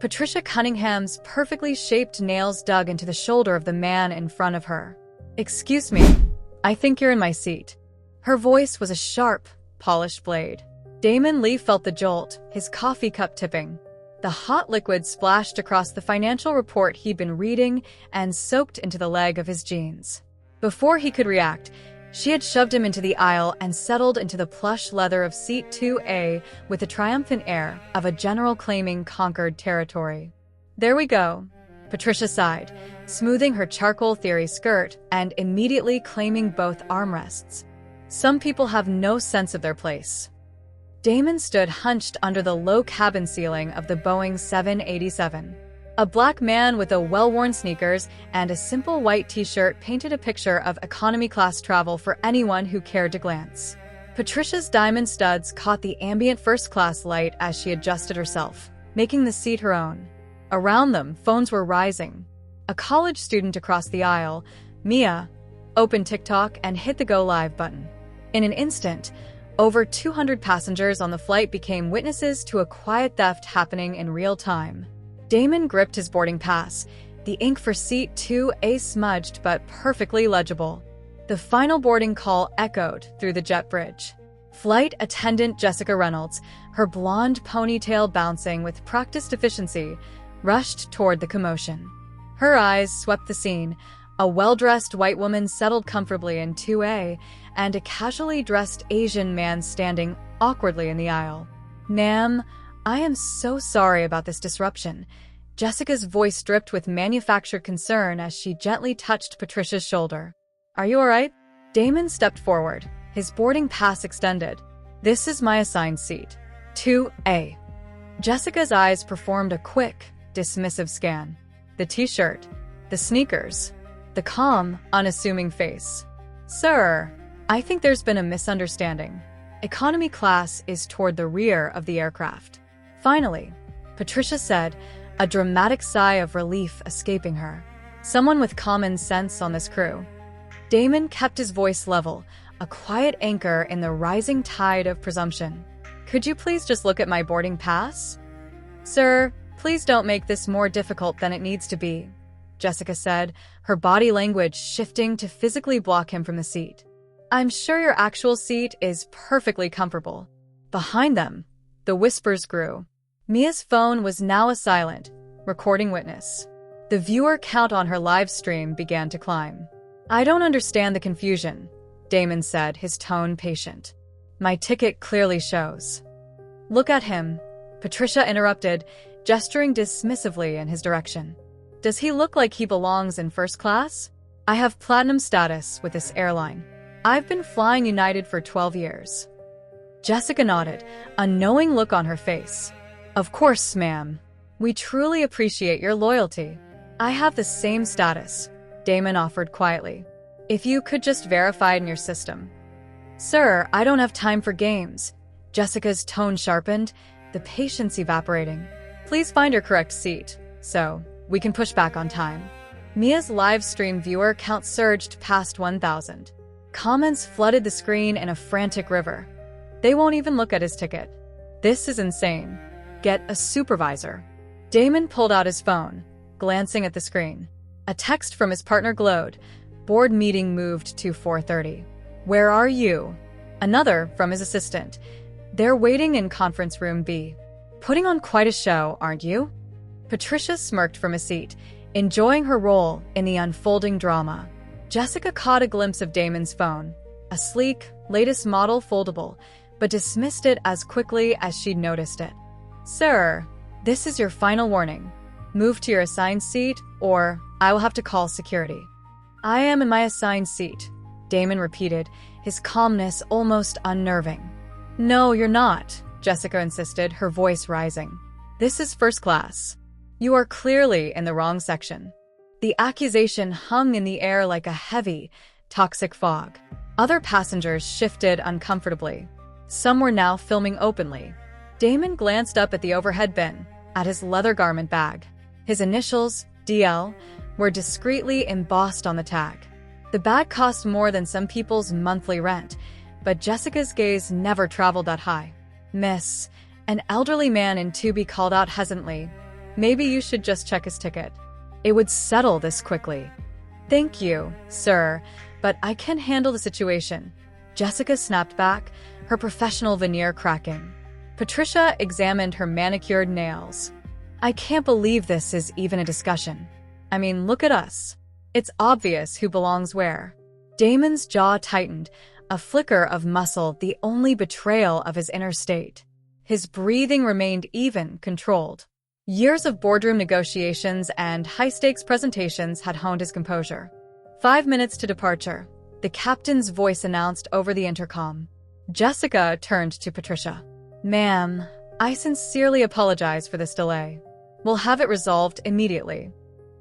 Patricia Cunningham's perfectly shaped nails dug into the shoulder of the man in front of her. "Excuse me, I think you're in my seat." Her voice was a sharp, polished blade. Damon Lee felt the jolt, his coffee cup tipping. The hot liquid splashed across the financial report he'd been reading and soaked into the leg of his jeans. Before he could react, she had shoved him into the aisle and settled into the plush leather of seat 2A with the triumphant air of a general claiming conquered territory. "There we go," Patricia sighed, smoothing her charcoal theory skirt and immediately claiming both armrests. "Some people have no sense of their place." Damon stood hunched under the low cabin ceiling of the Boeing 787. A black man with a well-worn sneakers and a simple white t-shirt painted a picture of economy-class travel for anyone who cared to glance. Patricia's diamond studs caught the ambient first-class light as she adjusted herself, making the seat her own. Around them, phones were rising. A college student across the aisle, Mia, opened TikTok and hit the Go Live button. In an instant, over 200 passengers on the flight became witnesses to a quiet theft happening in real time. Damon gripped his boarding pass, the ink for seat 2A smudged but perfectly legible. The final boarding call echoed through the jet bridge. Flight attendant Jessica Reynolds, her blonde ponytail bouncing with practiced efficiency, rushed toward the commotion. Her eyes swept the scene. A well-dressed white woman settled comfortably in 2A, and a casually dressed Asian man standing awkwardly in the aisle. "Ma'am, I am so sorry about this disruption." Jessica's voice dripped with manufactured concern as she gently touched Patricia's shoulder. "Are you all right?" Damon stepped forward, his boarding pass extended. "This is my assigned seat, 2A." Jessica's eyes performed a quick, dismissive scan. The t-shirt, the sneakers, the calm, unassuming face. "Sir, I think there's been a misunderstanding. Economy class is toward the rear of the aircraft." Finally, Patricia said, a dramatic sigh of relief escaping her. Someone with common sense on this crew. Damon kept his voice level, a quiet anchor in the rising tide of presumption. "Could you please just look at my boarding pass?" "Sir, please don't make this more difficult than it needs to be," Jessica said, her body language shifting to physically block him from the seat. "I'm sure your actual seat is perfectly comfortable." Behind them, the whispers grew. Mia's phone was now a silent, recording witness. The viewer count on her live stream began to climb. "I don't understand the confusion," Damon said, his tone patient. "My ticket clearly shows." "Look at him," Patricia interrupted, gesturing dismissively in his direction. "Does he look like he belongs in first class? I have platinum status with this airline. I've been flying United for 12 years. Jessica nodded, a knowing look on her face. "Of course, ma'am. We truly appreciate your loyalty." "I have the same status," Damon offered quietly. "If you could just verify it in your system." "Sir, I don't have time for games." Jessica's tone sharpened, the patience evaporating. "Please find your correct seat, so we can push back on time." Mia's live stream viewer count surged past 1,000. Comments flooded the screen in a frantic river. "They won't even look at his ticket. This is insane. Get a supervisor." Damon pulled out his phone, glancing at the screen. A text from his partner glowed. "Board meeting moved to 4:30. Where are you?" Another from his assistant. "They're waiting in conference room B." "Putting on quite a show, aren't you?" Patricia smirked from a seat, enjoying her role in the unfolding drama. Jessica caught a glimpse of Damon's phone, a sleek, latest model foldable, but dismissed it as quickly as she'd noticed it. "Sir, this is your final warning. Move to your assigned seat, or I will have to call security." "I am in my assigned seat," Damon repeated, his calmness almost unnerving. "No, you're not," Jessica insisted, her voice rising. "This is first class. You are clearly in the wrong section." The accusation hung in the air like a heavy, toxic fog. Other passengers shifted uncomfortably. Some were now filming openly. Damon glanced up at the overhead bin, at his leather garment bag. His initials, DL, were discreetly embossed on the tag. The bag cost more than some people's monthly rent, but Jessica's gaze never traveled that high. "Miss," an elderly man in 2B called out hesitantly, Maybe you should just check his ticket. It would settle this quickly. Thank you, sir, but I can handle the situation. Jessica snapped back, her professional veneer cracking. Patricia examined her manicured nails. I can't believe this is even a discussion. I mean, look at us. It's obvious who belongs where. Damon's jaw tightened, a flicker of muscle the only betrayal of his inner state. His breathing remained even, controlled. Years of boardroom negotiations and high-stakes presentations had honed his composure. 5 minutes to departure, the captain's voice announced over the intercom. Jessica turned to Patricia. Ma'am, I sincerely apologize for this delay. We'll have it resolved immediately.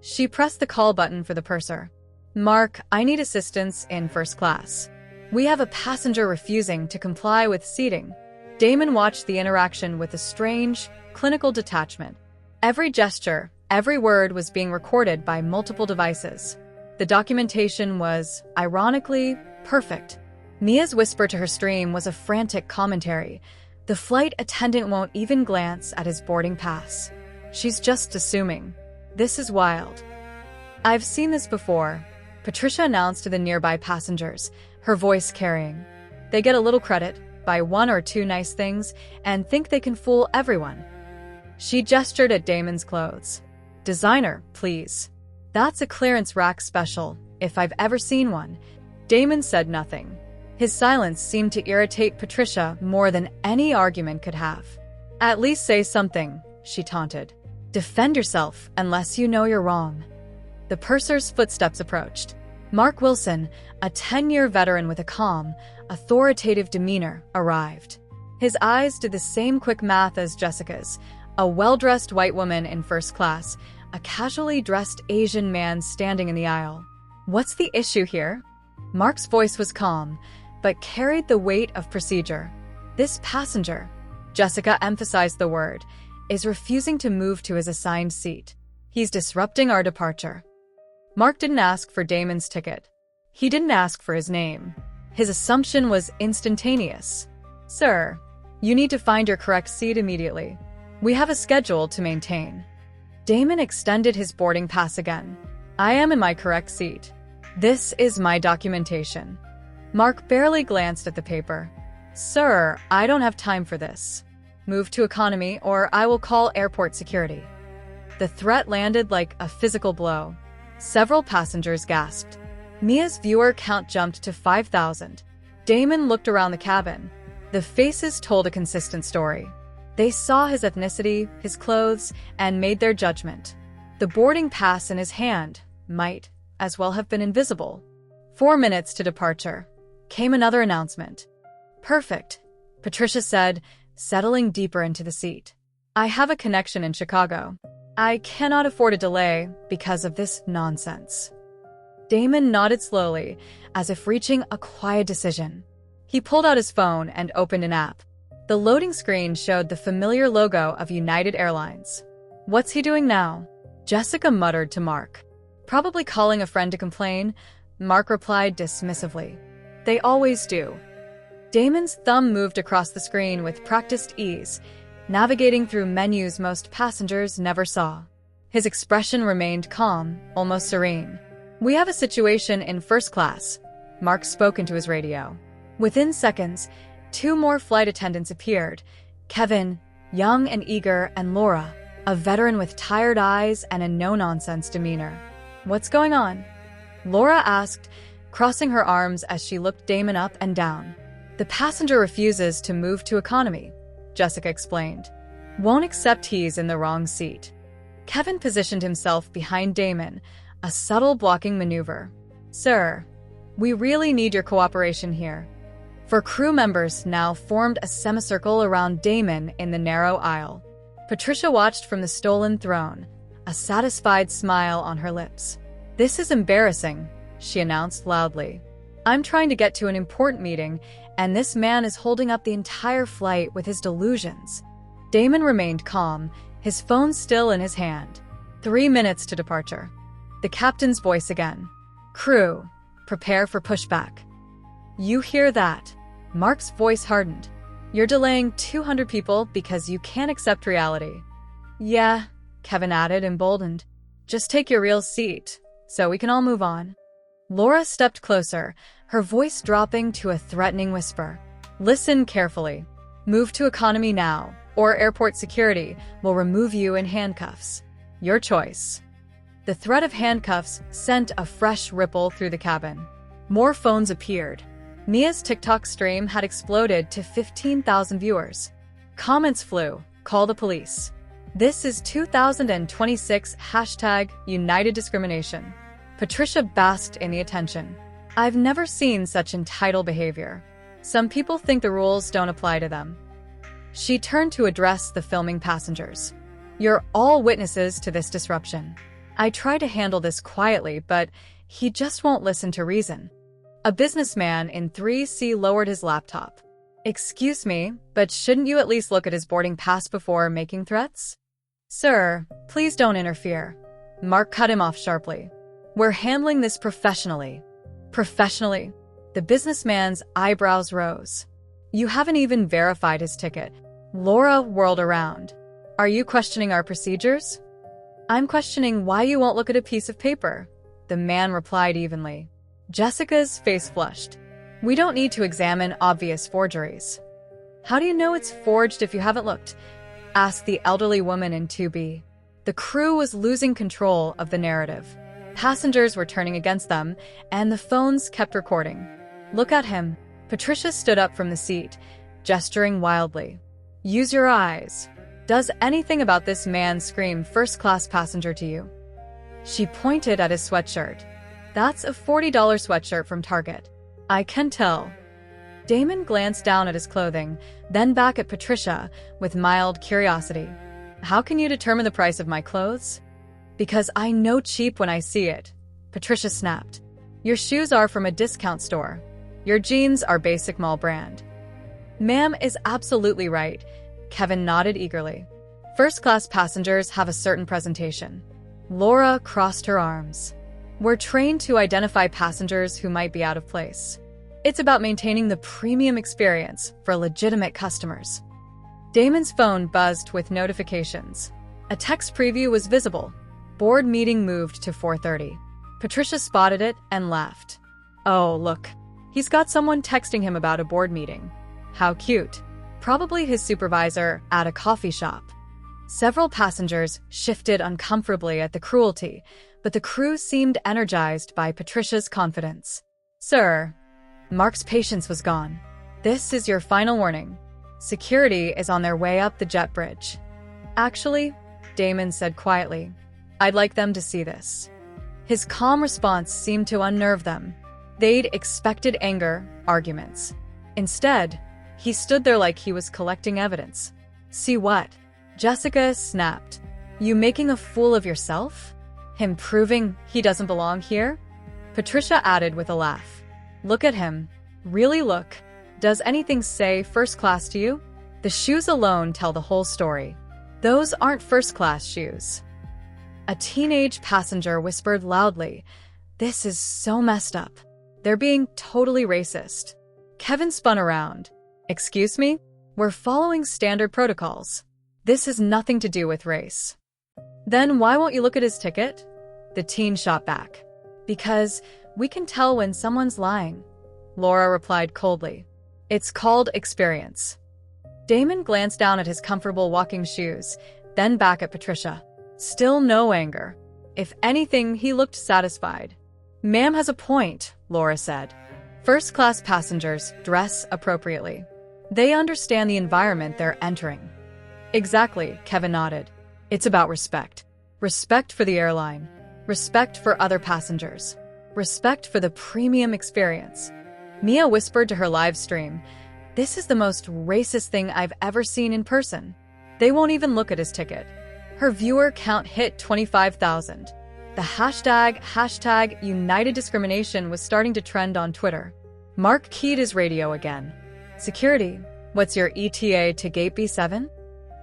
She pressed the call button for the purser. Mark, I need assistance in first class. We have a passenger refusing to comply with seating. Damon watched the interaction with a strange, clinical detachment. Every gesture, every word was being recorded by multiple devices. The documentation was, ironically, perfect. Mia's whisper to her stream was a frantic commentary. The flight attendant won't even glance at his boarding pass. She's just assuming. This is wild. I've seen this before, Patricia announced to the nearby passengers, her voice carrying. They get a little credit, buy 1 or 2 nice things, and think they can fool everyone. She gestured at Damon's clothes. Designer, please. That's a clearance rack special, if I've ever seen one. Damon said nothing. His silence seemed to irritate Patricia more than any argument could have. At least say something, she taunted. Defend yourself unless you know you're wrong. The purser's footsteps approached. Mark Wilson, a 10-year veteran with a calm, authoritative demeanor, arrived. His eyes did the same quick math as Jessica's. A well-dressed white woman in first class, a casually dressed Asian man standing in the aisle. What's the issue here? Mark's voice was calm, but carried the weight of procedure. This passenger, Jessica emphasized the word, is refusing to move to his assigned seat. He's disrupting our departure. Mark didn't ask for Damon's ticket. He didn't ask for his name. His assumption was instantaneous. Sir, you need to find your correct seat immediately. We have a schedule to maintain. Damon extended his boarding pass again. I am in my correct seat. This is my documentation. Mark barely glanced at the paper. Sir, I don't have time for this. Move to economy or I will call airport security. The threat landed like a physical blow. Several passengers gasped. Mia's viewer count jumped to 5,000. Damon looked around the cabin. The faces told a consistent story. They saw his ethnicity, his clothes, and made their judgment. The boarding pass in his hand might as well have been invisible. 4 minutes to departure. Came another announcement. Perfect, Patricia said, settling deeper into the seat. I have a connection in Chicago. I cannot afford a delay because of this nonsense. Damon nodded slowly, as if reaching a quiet decision. He pulled out his phone and opened an app. The loading screen showed the familiar logo of United Airlines. What's he doing now? Jessica muttered to Mark. Probably calling a friend to complain, Mark replied dismissively. They always do. Damon's thumb moved across the screen with practiced ease, navigating through menus most passengers never saw. His expression remained calm, almost serene. We have a situation in first class, Mark spoke into his radio. Within seconds, 2 more flight attendants appeared, Kevin, young and eager, and Laura, a veteran with tired eyes and a no-nonsense demeanor. What's going on? Laura asked, crossing her arms as she looked Damon up and down. The passenger refuses to move to economy, Jessica explained. Won't accept he's in the wrong seat. Kevin positioned himself behind Damon, a subtle blocking maneuver. Sir, we really need your cooperation here. 4 crew members now formed a semicircle around Damon in the narrow aisle. Patricia watched from the stolen throne, a satisfied smile on her lips. This is embarrassing, she announced loudly. I'm trying to get to an important meeting, and this man is holding up the entire flight with his delusions. Damon remained calm, his phone still in his hand. 3 minutes to departure. The captain's voice again. Crew, prepare for pushback. You hear that? Mark's voice hardened. You're delaying 200 people because you can't accept reality. Yeah, Kevin added, emboldened. Just take your real seat, so we can all move on. Laura stepped closer, her voice dropping to a threatening whisper. Listen carefully. Move to economy now, or airport security will remove you in handcuffs. Your choice. The threat of handcuffs sent a fresh ripple through the cabin. More phones appeared. Mia's TikTok stream had exploded to 15,000 viewers. Comments flew. Call the police. This is 2026 #United Discrimination. Patricia basked in the attention. I've never seen such entitled behavior. Some people think the rules don't apply to them. She turned to address the filming passengers. You're all witnesses to this disruption. I try to handle this quietly, but he just won't listen to reason. A businessman in 3C lowered his laptop. Excuse me, but shouldn't you at least look at his boarding pass before making threats? Sir, please don't interfere. Mark cut him off sharply. We're handling this professionally. Professionally? The businessman's eyebrows rose. You haven't even verified his ticket. Laura whirled around. Are you questioning our procedures? I'm questioning why you won't look at a piece of paper, the man replied evenly. Jessica's face flushed. We don't need to examine obvious forgeries. How do you know it's forged if you haven't looked? Asked the elderly woman in 2B. The crew was losing control of the narrative. Passengers were turning against them, and the phones kept recording. Look at him. Patricia stood up from the seat, gesturing wildly. Use your eyes. Does anything about this man scream first-class passenger to you? She pointed at his sweatshirt. That's a $40 sweatshirt from Target. I can tell. Damon glanced down at his clothing, then back at Patricia with mild curiosity. How can you determine the price of my clothes? Because I know cheap when I see it, Patricia snapped. Your shoes are from a discount store. Your jeans are basic mall brand. Ma'am is absolutely right. Kevin nodded eagerly. First-class passengers have a certain presentation. Laura crossed her arms. We're trained to identify passengers who might be out of place. It's about maintaining the premium experience for legitimate customers. Damon's phone buzzed with notifications. A text preview was visible. Board meeting moved to 4:30. Patricia spotted it and laughed. Oh, look. He's got someone texting him about a board meeting. How cute. Probably his supervisor at a coffee shop. Several passengers shifted uncomfortably at the cruelty, but the crew seemed energized by Patricia's confidence. Sir, Mark's patience was gone. This is your final warning. Security is on their way up the jet bridge. Actually, Damon said quietly, I'd like them to see this. His calm response seemed to unnerve them. They'd expected anger, arguments. Instead, he stood there like he was collecting evidence. See what? Jessica snapped. You making a fool of yourself? Him proving he doesn't belong here? Patricia added with a laugh. Look at him. Really look. Does anything say first class to you? The shoes alone tell the whole story. Those aren't first class shoes. A teenage passenger whispered loudly, This is so messed up. They're being totally racist. Kevin spun around. Excuse me? We're following standard protocols. This has nothing to do with race. Then why won't you look at his ticket? The teen shot back. Because we can tell when someone's lying, Laura replied coldly. It's called experience. Damon glanced down at his comfortable walking shoes, then back at Patricia. Still no anger. If anything, he looked satisfied. Ma'am has a point, Laura said. First-class passengers dress appropriately. They understand the environment they're entering. Exactly, Kevin nodded. It's about respect. Respect for the airline. Respect for other passengers. Respect for the premium experience. Mia whispered to her live stream, This is the most racist thing I've ever seen in person. They won't even look at his ticket. Her viewer count hit 25,000. The hashtag United Discrimination was starting to trend on Twitter. Mark keyed his radio again. Security, what's your ETA to Gate B7?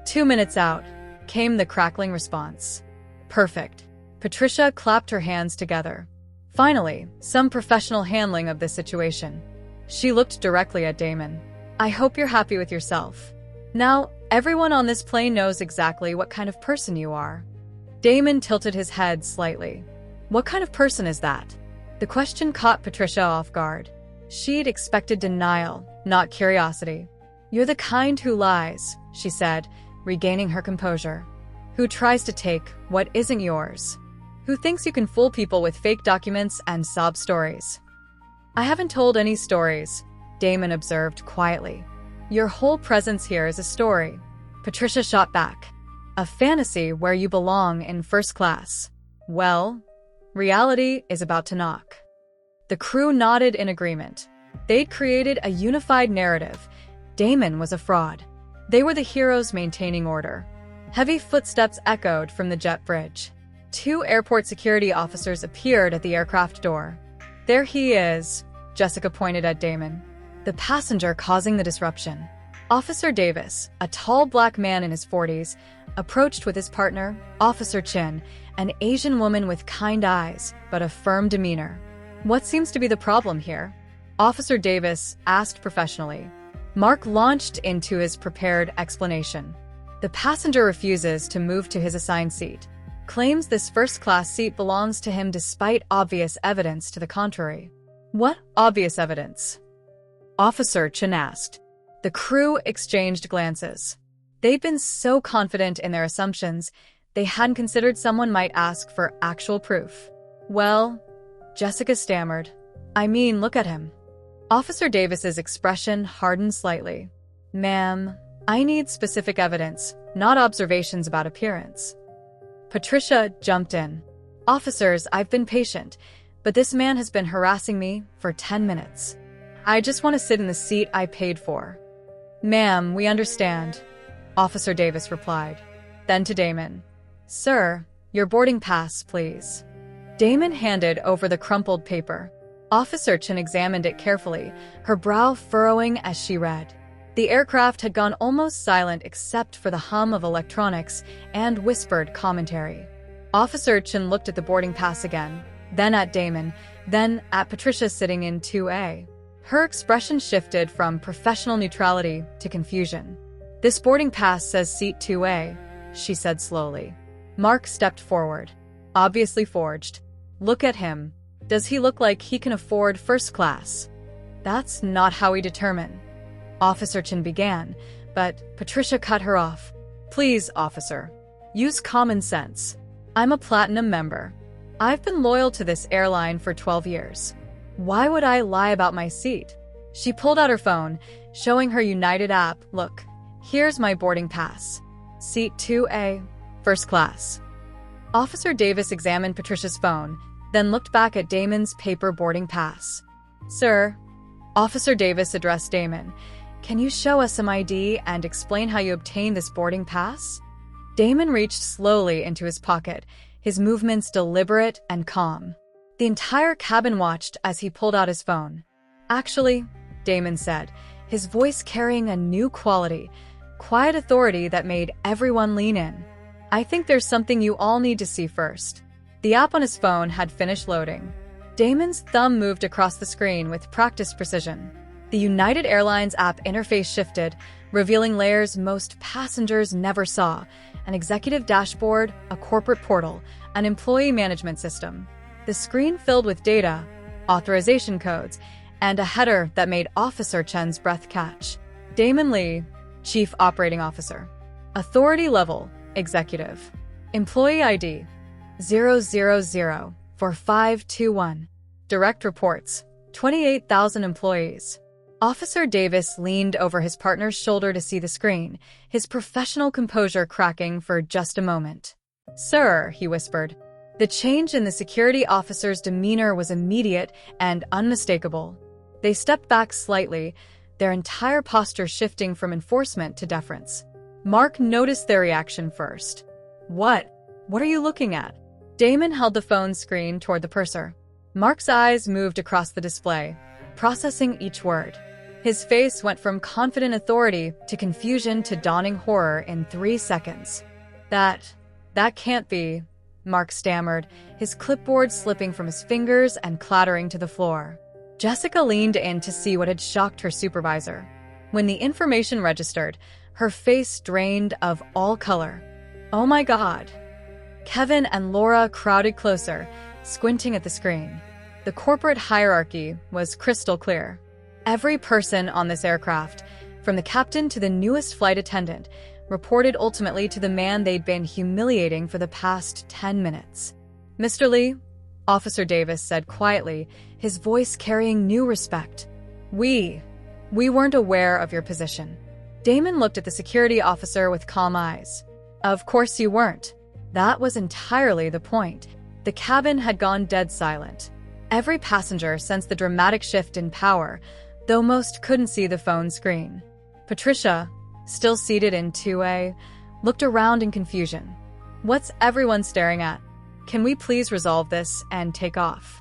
2 minutes out, came the crackling response. Perfect. Patricia clapped her hands together. Finally, some professional handling of this situation. She looked directly at Damon. I hope you're happy with yourself. Now, everyone on this plane knows exactly what kind of person you are. Damon tilted his head slightly. What kind of person is that? The question caught Patricia off guard. She'd expected denial, not curiosity. You're the kind who lies, she said, regaining her composure. Who tries to take what isn't yours. Who thinks you can fool people with fake documents and sob stories. I haven't told any stories, Damon observed quietly. Your whole presence here is a story. Patricia shot back. A fantasy where you belong in first class. Well, reality is about to knock. The crew nodded in agreement. They'd created a unified narrative. Damon was a fraud. They were the heroes maintaining order. Heavy footsteps echoed from the jet bridge. 2 airport security officers appeared at the aircraft door. There he is, Jessica pointed at Damon. The passenger causing the disruption. Officer Davis, a tall black man in his 40s, approached with his partner, Officer Chin, an Asian woman with kind eyes, but a firm demeanor. What seems to be the problem here? Officer Davis asked professionally. Mark launched into his prepared explanation. The passenger refuses to move to his assigned seat, claims this first-class seat belongs to him despite obvious evidence to the contrary. What obvious evidence? Officer Chin asked. The crew exchanged glances. They'd been so confident in their assumptions, they hadn't considered someone might ask for actual proof. Well, Jessica stammered. I mean, look at him. Officer Davis's expression hardened slightly. Ma'am, I need specific evidence, not observations about appearance. Patricia jumped in. Officers, I've been patient, but this man has been harassing me for 10 minutes. I just want to sit in the seat I paid for. Ma'am, we understand, Officer Davis replied. Then to Damon. Sir, your boarding pass, please. Damon handed over the crumpled paper. Officer Chin examined it carefully, her brow furrowing as she read. The aircraft had gone almost silent except for the hum of electronics and whispered commentary. Officer Chin looked at the boarding pass again, then at Damon, then at Patricia sitting in 2A. Her expression shifted from professional neutrality to confusion. This boarding pass says seat 2A, she said slowly. Mark stepped forward. Obviously forged. Look at him. Does he look like he can afford first class? That's not how we determine. Officer Chin began, but Patricia cut her off. Please, officer. Use common sense. I'm a platinum member. I've been loyal to this airline for 12 years. Why would I lie about my seat? She pulled out her phone, showing her United app. Look, here's my boarding pass. Seat 2A, first class. Officer Davis examined Patricia's phone, then looked back at Damon's paper boarding pass. Sir, Officer Davis addressed Damon. Can you show us some ID and explain how you obtained this boarding pass? Damon reached slowly into his pocket, his movements deliberate and calm. The entire cabin watched as he pulled out his phone. Actually, Damon said, his voice carrying a new quality, quiet authority that made everyone lean in. I think there's something you all need to see first. The app on his phone had finished loading. Damon's thumb moved across the screen with practiced precision. The United Airlines app interface shifted, revealing layers most passengers never saw: an executive dashboard, a corporate portal, an employee management system. The screen filled with data, authorization codes, and a header that made Officer Chen's breath catch. Damon Lee, Chief Operating Officer. Authority level, Executive. Employee ID, 0004521. Direct reports, 28,000 employees. Officer Davis leaned over his partner's shoulder to see the screen, his professional composure cracking for just a moment. Sir, he whispered. The change in the security officer's demeanor was immediate and unmistakable. They stepped back slightly, their entire posture shifting from enforcement to deference. Mark noticed their reaction first. What? What are you looking at? Damon held the phone screen toward the purser. Mark's eyes moved across the display, processing each word. His face went from confident authority to confusion to dawning horror in 3 seconds. That can't be, Mark stammered, his clipboard slipping from his fingers and clattering to the floor. Jessica leaned in to see what had shocked her supervisor. When the information registered, her face drained of all color. Oh my God. Kevin and Laura crowded closer, squinting at the screen. The corporate hierarchy was crystal clear. Every person on this aircraft, from the captain to the newest flight attendant, reported ultimately to the man they'd been humiliating for the past 10 minutes. "Mr. Lee," Officer Davis said quietly, his voice carrying new respect. We weren't aware of your position." Damon looked at the security officer with calm eyes. "Of course you weren't. That was entirely the point." The cabin had gone dead silent. Every passenger sensed the dramatic shift in power, though most couldn't see the phone screen. Patricia, still seated in 2A, looked around in confusion. "What's everyone staring at? Can we please resolve this and take off?"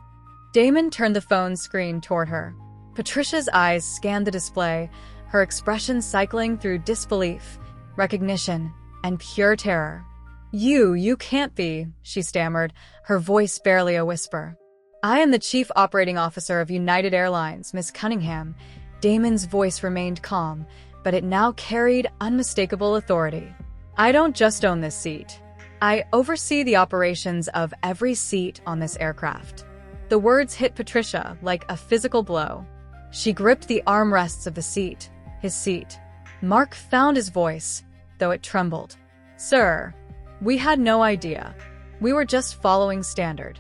Damon turned the phone screen toward her. Patricia's eyes scanned the display, her expression cycling through disbelief, recognition, and pure terror. You can't be," she stammered, her voice barely a whisper. "I am the Chief Operating Officer of United Airlines, Miss Cunningham." Damon's voice remained calm, but it now carried unmistakable authority. "I don't just own this seat. I oversee the operations of every seat on this aircraft." The words hit Patricia like a physical blow. She gripped the armrests of the seat, his seat. Mark found his voice, though it trembled. "Sir, we had no idea. We were just following standard."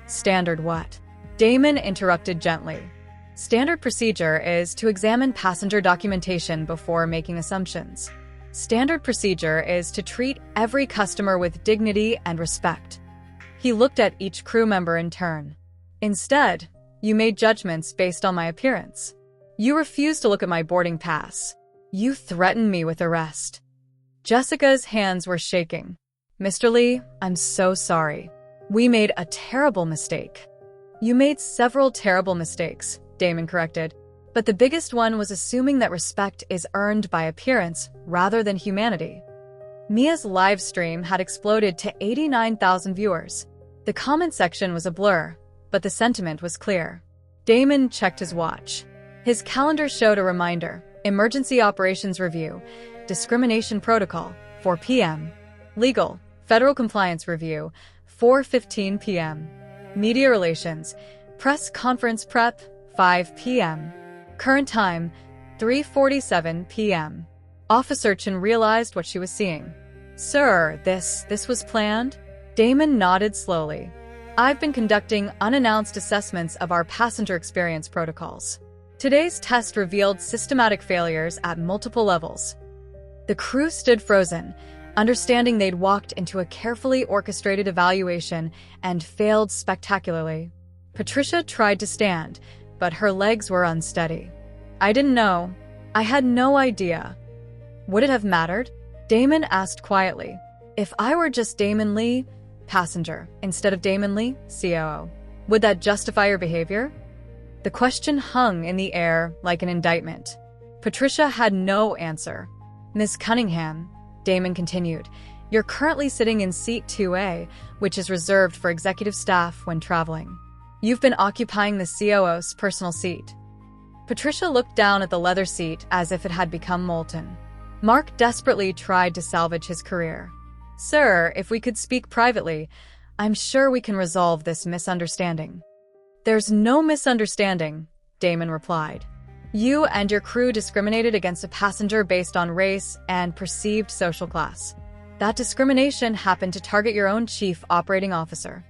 "Standard what?" Damon interrupted gently. "Standard procedure is to examine passenger documentation before making assumptions. Standard procedure is to treat every customer with dignity and respect." He looked at each crew member in turn. "Instead, you made judgments based on my appearance. You refused to look at my boarding pass. You threatened me with arrest." Jessica's hands were shaking. "Mr. Lee, I'm so sorry. We made a terrible mistake." "You made several terrible mistakes," Damon corrected. "But the biggest one was assuming that respect is earned by appearance rather than humanity." Mia's live stream had exploded to 89,000 viewers. The comment section was a blur, but the sentiment was clear. Damon checked his watch. His calendar showed a reminder: Emergency Operations Review, Discrimination Protocol, 4 p.m. Legal, Federal Compliance Review, 4:15 p.m. Media Relations, Press Conference Prep, 5 p.m. Current time, 3:47 p.m. Officer Chen realized what she was seeing. "Sir, this was planned?" Damon nodded slowly. "I've been conducting unannounced assessments of our passenger experience protocols. Today's test revealed systematic failures at multiple levels." The crew stood frozen, understanding they'd walked into a carefully orchestrated evaluation and failed spectacularly. Patricia tried to stand, but her legs were unsteady. "I didn't know. I had no idea." "Would it have mattered?" Damon asked quietly. "If I were just Damon Lee, passenger, instead of Damon Lee, COO, would that justify your behavior?" The question hung in the air like an indictment. Patricia had no answer. "Miss Cunningham," Damon continued, "you're currently sitting in seat 2A, which is reserved for executive staff when traveling. You've been occupying the COO's personal seat." Patricia looked down at the leather seat as if it had become molten. Mark desperately tried to salvage his career. "Sir, if we could speak privately, I'm sure we can resolve this misunderstanding." "There's no misunderstanding," Damon replied. "You and your crew discriminated against a passenger based on race and perceived social class. That discrimination happened to target your own chief operating officer."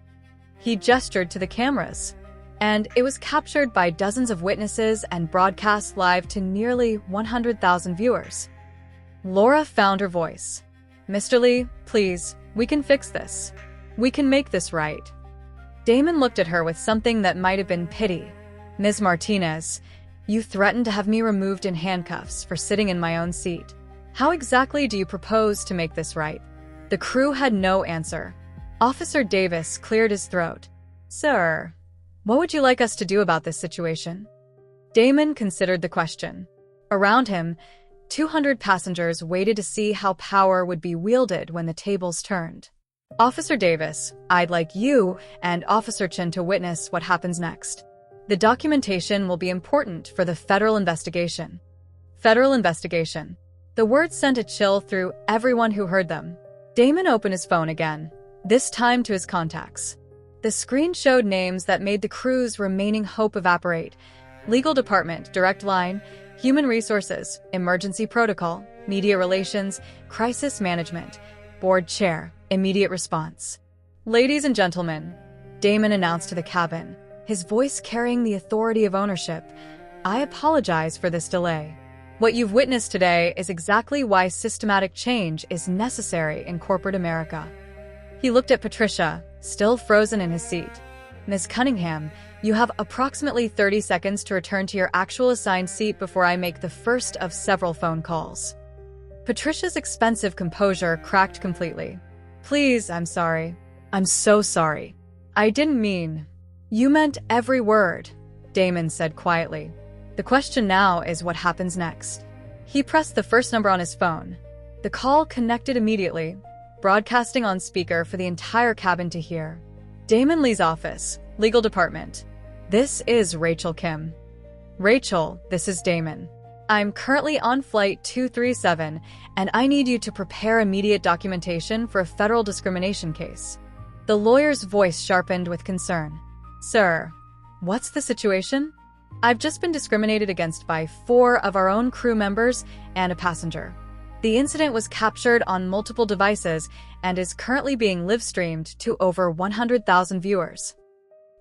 He gestured to the cameras, and it was captured by dozens of witnesses and broadcast live to nearly 100,000 viewers. Laura found her voice. "Mr. Lee, please, we can fix this. We can make this right." Damon looked at her with something that might have been pity. "Ms. Martinez, you threatened to have me removed in handcuffs for sitting in my own seat. How exactly do you propose to make this right?" The crew had no answer. Officer Davis cleared his throat. "Sir, what would you like us to do about this situation?" Damon considered the question. Around him, 200 passengers waited to see how power would be wielded when the tables turned. "Officer Davis, I'd like you and Officer Chen to witness what happens next. The documentation will be important for the federal investigation." Federal investigation. The words sent a chill through everyone who heard them. Damon opened his phone again, this time to his contacts. The screen showed names that made the crew's remaining hope evaporate. Legal Department, Direct Line, Human Resources, Emergency Protocol, Media Relations, Crisis Management, Board Chair, Immediate Response. Ladies and gentlemen, Damon announced to the cabin, his voice carrying the authority of ownership, I apologize for this delay. What you've witnessed today is exactly why systematic change is necessary in corporate America. He looked at Patricia, still frozen in his seat. Ms. Cunningham, you have approximately 30 seconds to return to your actual assigned seat before I make the first of several phone calls. Patricia's expensive composure cracked completely. Please, I'm sorry. I'm so sorry. I didn't mean. You meant every word, Damon said quietly. The question now is what happens next. He pressed the first number on his phone. The call connected immediately, broadcasting on speaker for the entire cabin to hear. Damon Lee's office, Legal Department. This is Rachel Kim. Rachel, this is Damon. I'm currently on flight 237, and I need you to prepare immediate documentation for a federal discrimination case. The lawyer's voice sharpened with concern. Sir, what's the situation? I've just been discriminated against by 4 of our own crew members and a passenger. The incident was captured on multiple devices and is currently being live-streamed to over 100,000 viewers.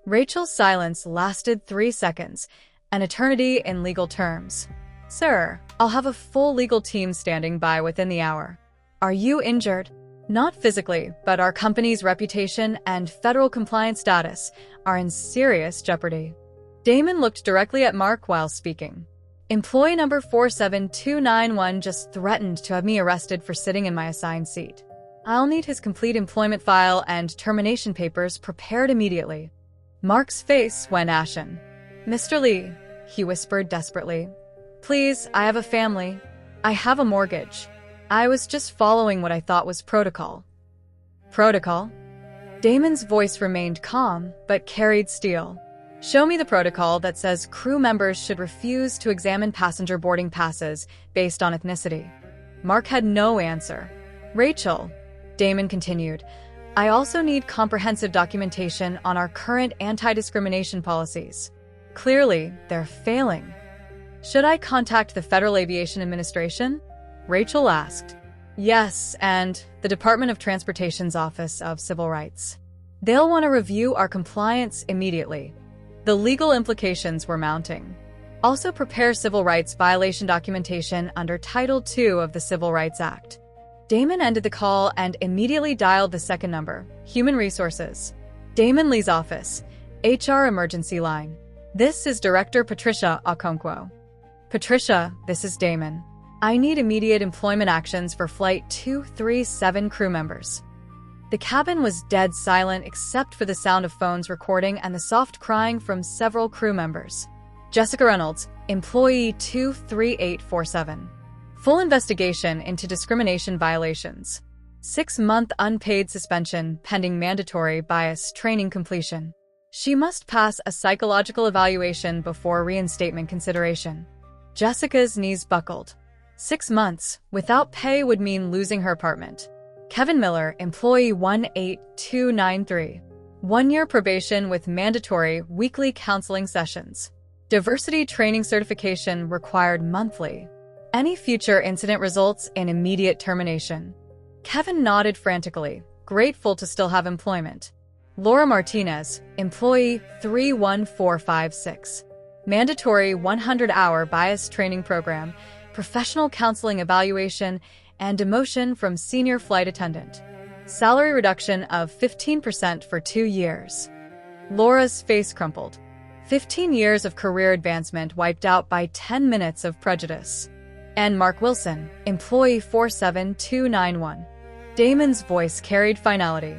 Rachel's silence lasted 3 seconds, an eternity in legal terms. Sir, I'll have a full legal team standing by within the hour. Are you injured? Not physically, but our company's reputation and federal compliance status are in serious jeopardy. Damon looked directly at Mark while speaking. Employee number 47291 just threatened to have me arrested for sitting in my assigned seat. I'll need his complete employment file and termination papers prepared immediately. Mark's face went ashen. Mr. Lee, he whispered desperately. Please, I have a family. I have a mortgage. I was just following what I thought was protocol. Protocol? Damon's voice remained calm, but carried steel. Show me the protocol that says crew members should refuse to examine passenger boarding passes based on ethnicity. Mark had no answer. Rachel, Damon continued, I also need comprehensive documentation on our current anti-discrimination policies. Clearly, they're failing. Should I contact the Federal Aviation Administration? Rachel asked. Yes, and the Department of Transportation's Office of Civil Rights. They'll want to review our compliance immediately. The legal implications were mounting. Also prepare civil rights violation documentation under Title II of the Civil Rights Act. Damon ended the call and immediately dialed the second number, Human Resources. Damon Lee's office, HR Emergency Line. This is Director Patricia Okonkwo. Patricia, this is Damon. I need immediate employment actions for Flight 237 crew members. The cabin was dead silent except for the sound of phones recording and the soft crying from several crew members. Jessica Reynolds, Employee 23847. Full investigation into discrimination violations. 6-month unpaid suspension pending mandatory bias training completion. She must pass a psychological evaluation before reinstatement consideration. Jessica's knees buckled. 6 months without pay would mean losing her apartment. Kevin Miller, Employee 18293. 1-year probation with mandatory weekly counseling sessions. Diversity training certification required monthly. Any future incident results in immediate termination. Kevin nodded frantically, grateful to still have employment. Laura Martinez, Employee 31456. Mandatory 100-hour bias training program, professional counseling evaluation, and demotion from senior flight attendant. Salary reduction of 15% for 2 years. Laura's face crumpled. 15 years of career advancement wiped out by 10 minutes of prejudice. And Mark Wilson, Employee 47291. Damon's voice carried finality.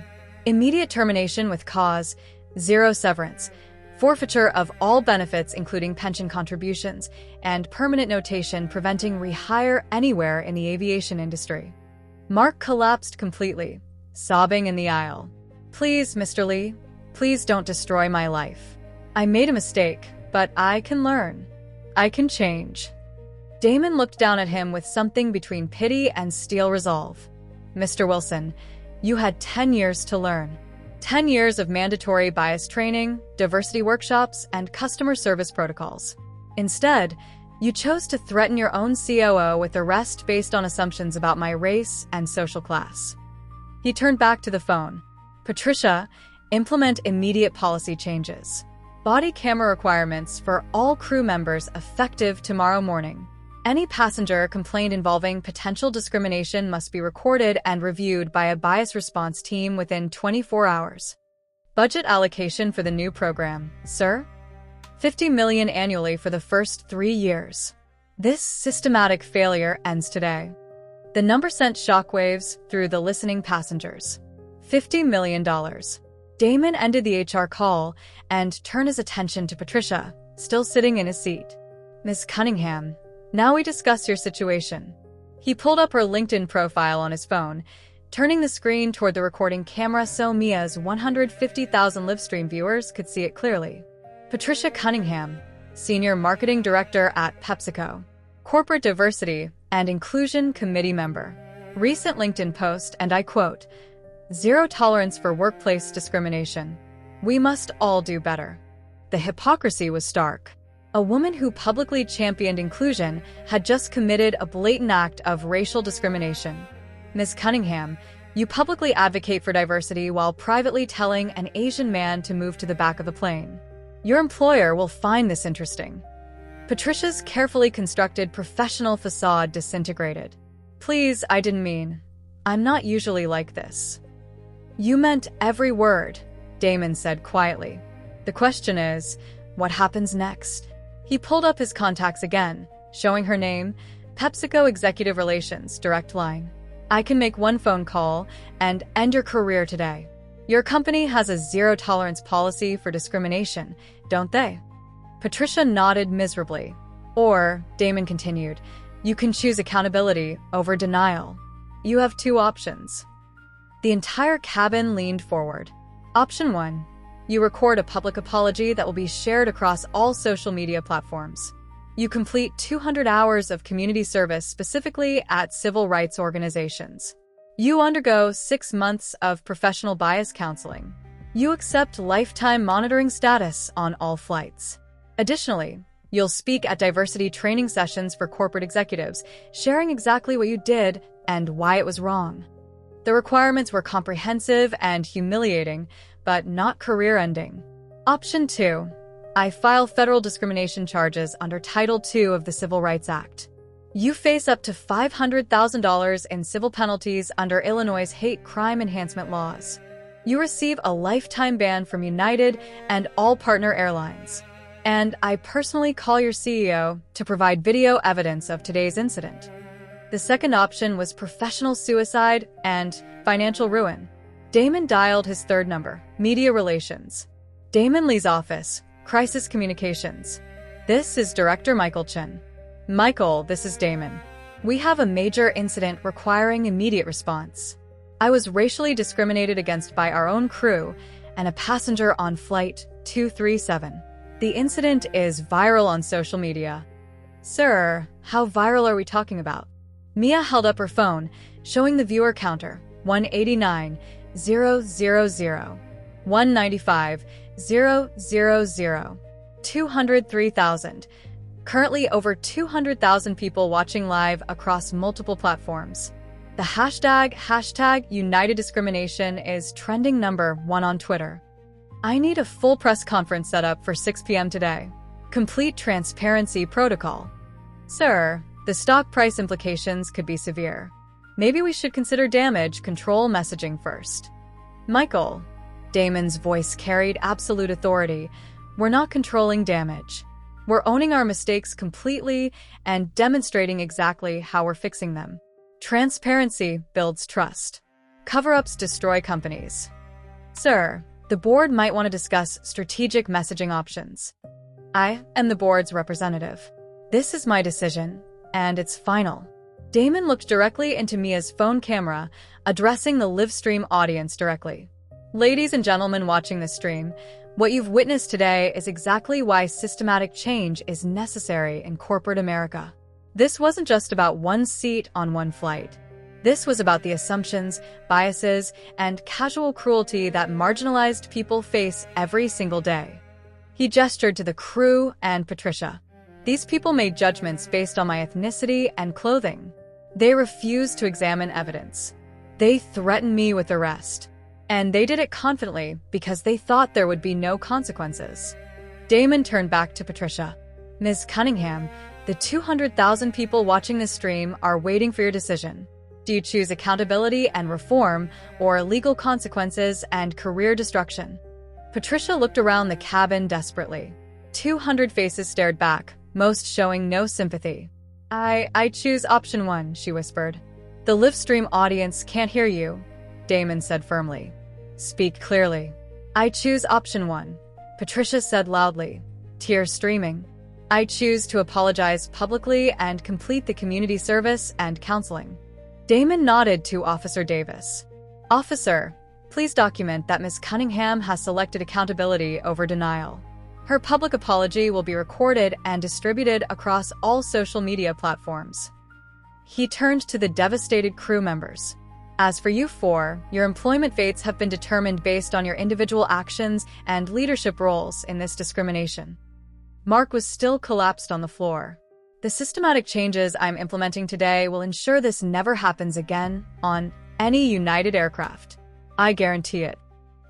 Immediate termination with cause, 0 severance, forfeiture of all benefits including pension contributions, and permanent notation preventing rehire anywhere in the aviation industry. Mark collapsed completely, sobbing in the aisle. Please, Mr. Lee, please don't destroy my life. I made a mistake, but I can learn. I can change. Damon looked down at him with something between pity and steel resolve. Mr. Wilson, You had 10 years to learn. 10 years of mandatory bias training, diversity workshops, and customer service protocols. Instead, you chose to threaten your own COO with arrest based on assumptions about my race and social class. He turned back to the phone. Patricia, implement immediate policy changes. Body camera requirements for all crew members effective tomorrow morning. Any passenger complaint involving potential discrimination must be recorded and reviewed by a bias response team within 24 hours. Budget allocation for the new program, sir? $50 million annually for the first 3 years. This systematic failure ends today. The number sent shockwaves through the listening passengers. $50 million. Damon ended the HR call and turned his attention to Patricia, still sitting in his seat. Miss Cunningham, now we discuss your situation. He pulled up her LinkedIn profile on his phone, turning the screen toward the recording camera so Mia's 150,000 livestream viewers could see it clearly. Patricia Cunningham, Senior Marketing Director at PepsiCo, Corporate Diversity and Inclusion Committee member. Recent LinkedIn post, and I quote, "Zero tolerance for workplace discrimination. We must all do better." The hypocrisy was stark. A woman who publicly championed inclusion had just committed a blatant act of racial discrimination. Ms. Cunningham, you publicly advocate for diversity while privately telling an Asian man to move to the back of the plane. Your employer will find this interesting. Patricia's carefully constructed professional facade disintegrated. Please, I didn't mean. I'm not usually like this. You meant every word, Damon said quietly. The question is, what happens next? He pulled up his contacts again, showing her name, PepsiCo Executive Relations, direct line. I can make one phone call and end your career today. Your company has a zero-tolerance policy for discrimination, don't they? Patricia nodded miserably. Or, Damon continued, you can choose accountability over denial. You have two options. The entire cabin leaned forward. Option 1. You record a public apology that will be shared across all social media platforms. You complete 200 hours of community service specifically at civil rights organizations. You undergo 6 months of professional bias counseling. You accept lifetime monitoring status on all flights. Additionally, you'll speak at diversity training sessions for corporate executives, sharing exactly what you did and why it was wrong. The requirements were comprehensive and humiliating, but not career-ending. Option 2. I file federal discrimination charges under Title II of the Civil Rights Act. You face up to $500,000 in civil penalties under Illinois' hate crime enhancement laws. You receive a lifetime ban from United and all partner airlines. And I personally call your CEO to provide video evidence of today's incident. The second option was professional suicide and financial ruin. Damon dialed his third number, Media Relations. Damon Lee's office, Crisis Communications. This is Director Michael Chen. Michael, this is Damon. We have a major incident requiring immediate response. I was racially discriminated against by our own crew and a passenger on Flight 237. The incident is viral on social media. Sir, how viral are we talking about? Mia held up her phone, showing the viewer counter, 189,000, 195,000, 203,000. Currently over 200,000 people watching live across multiple platforms. The hashtag United Discrimination is trending number 1 on Twitter. I need a full press conference set up for 6 p.m. today. Complete transparency protocol. Sir, the stock price implications could be severe. Maybe we should consider damage control messaging first. Michael, Damon's voice carried absolute authority. We're not controlling damage. We're owning our mistakes completely and demonstrating exactly how we're fixing them. Transparency builds trust. Cover-ups destroy companies. Sir, the board might want to discuss strategic messaging options. I am the board's representative. This is my decision, and it's final. Damon looked directly into Mia's phone camera, addressing the live stream audience directly. Ladies and gentlemen watching this stream, what you've witnessed today is exactly why systematic change is necessary in corporate America. This wasn't just about one seat on one flight. This was about the assumptions, biases, and casual cruelty that marginalized people face every single day. He gestured to the crew and Patricia. These people made judgments based on my ethnicity and clothing. They refused to examine evidence. They threatened me with arrest. And they did it confidently because they thought there would be no consequences. Damon turned back to Patricia. Ms. Cunningham, the 200,000 people watching this stream are waiting for your decision. Do you choose accountability and reform, or legal consequences and career destruction? Patricia looked around the cabin desperately. 200 faces stared back, most showing no sympathy. I choose option 1, she whispered. The live stream audience can't hear you, Damon said firmly. Speak clearly. I choose option 1, Patricia said loudly, tears streaming. I choose to apologize publicly and complete the community service and counseling. Damon nodded to Officer Davis. Officer, please document that Ms. Cunningham has selected accountability over denial. Her public apology will be recorded and distributed across all social media platforms. He turned to the devastated crew members. As for you 4, your employment fates have been determined based on your individual actions and leadership roles in this discrimination. Mark was still collapsed on the floor. The systematic changes I'm implementing today will ensure this never happens again on any United aircraft. I guarantee it.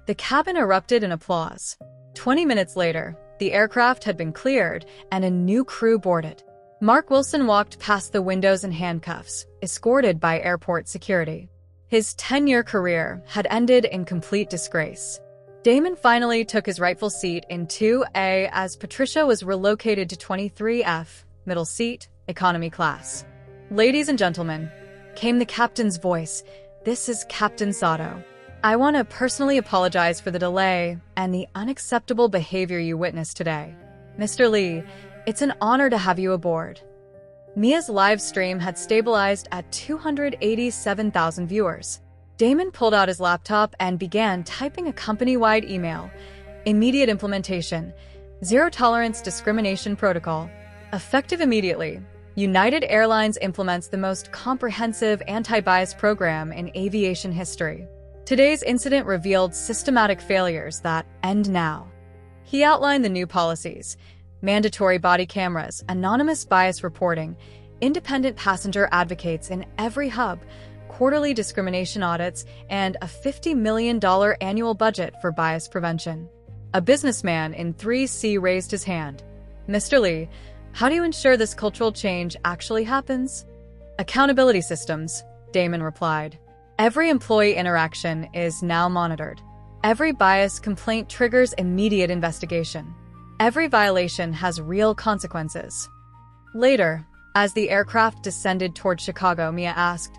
The cabin erupted in applause. 20 minutes later, the aircraft had been cleared and a new crew boarded. Mark Wilson walked past the windows in handcuffs, escorted by airport security. His 10-year career had ended in complete disgrace. Damon finally took his rightful seat in 2A as Patricia was relocated to 23F, middle seat, economy class. Ladies and gentlemen, came the captain's voice. This is Captain Sato. I want to personally apologize for the delay and the unacceptable behavior you witnessed today. Mr. Lee, it's an honor to have you aboard. Mia's live stream had stabilized at 287,000 viewers. Damon pulled out his laptop and began typing a company-wide email. Immediate implementation. Zero tolerance discrimination protocol. Effective immediately. United Airlines implements the most comprehensive anti-bias program in aviation history. Today's incident revealed systematic failures that end now. He outlined the new policies. Mandatory body cameras, anonymous bias reporting, independent passenger advocates in every hub, quarterly discrimination audits, and a $50 million annual budget for bias prevention. A businessman in 3C raised his hand. Mr. Lee, how do you ensure this cultural change actually happens? Accountability systems, Damon replied. Every employee interaction is now monitored. Every bias complaint triggers immediate investigation. Every violation has real consequences. Later, as the aircraft descended toward Chicago, Mia asked,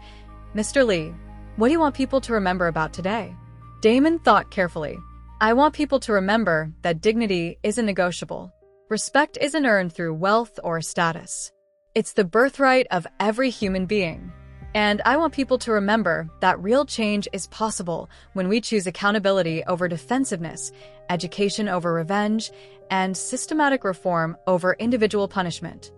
Mr. Lee, what do you want people to remember about today? Damon thought carefully. I want people to remember that dignity isn't negotiable. Respect isn't earned through wealth or status. It's the birthright of every human being. And I want people to remember that real change is possible when we choose accountability over defensiveness, education over revenge, and systematic reform over individual punishment.